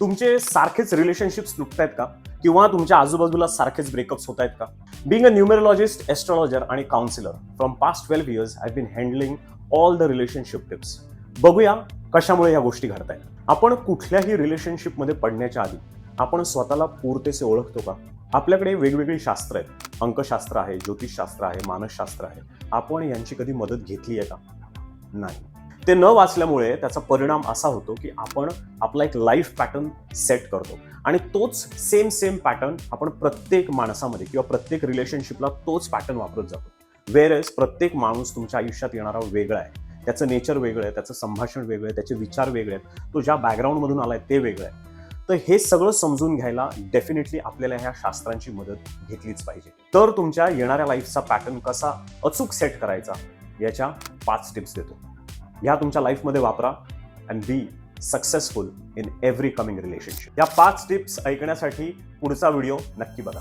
तुमचे सारखेच रिलेशनशिप्स तुटतायत का? किंवा तुमच्या आजूबाजूला सारखेच ब्रेकअप्स होत आहेत का? बीइंग अ न्यूमरोलॉजिस्ट, एस्ट्रॉलॉजर आणि counsellor from past 12 years I been handling all the relationship tips. बघूया कशामुळे या गोष्टी घडतायत. आपण कुठल्याही रिलेशनशिपमध्ये पडण्याच्या आधी आपण स्वतःला पूर्णतेचे ओळखतो का? आपल्याकडे वेगवेगळी शास्त्र आहेत. अंकशास्त्र आहे, ज्योतिषशास्त्र आहे, मानसशास्त्र आहे. आपण यांची कधी मदत घेतली आहे का? नाही. ते न वाचल्यामुळे त्याचा परिणाम असा होतो की आपण आपला एक लाईफ पॅटर्न सेट करतो आणि तोच सेम पॅटर्न आपण प्रत्येक माणसामध्ये किंवा प्रत्येक रिलेशनशिपला तोच पॅटर्न वापरत जातो. वेअरएज प्रत्येक माणूस तुमच्या आयुष्यात येणारा वेगळा आहे. त्याचं नेचर वेगळं आहे, त्याचं संभाषण वेगळं आहे, त्याचे विचार वेगळे आहेत, तो ज्या बॅकग्राऊंडमधून आलाय ते वेगळं आहे. तर हे सगळं समजून घ्यायला डेफिनेटली आपल्याला ह्या शास्त्रांची मदत घेतलीच पाहिजे. तर तुमच्या येणाऱ्या लाईफचा पॅटर्न कसा अचूक सेट करायचा याच्या 5 टिप्स देतो. ह्या तुमच्या लाईफमध्ये वापरा and be successful in every coming relationship. या 5 टिप्स ऐकण्यासाठी पुढचा व्हिडिओ नक्की बघा.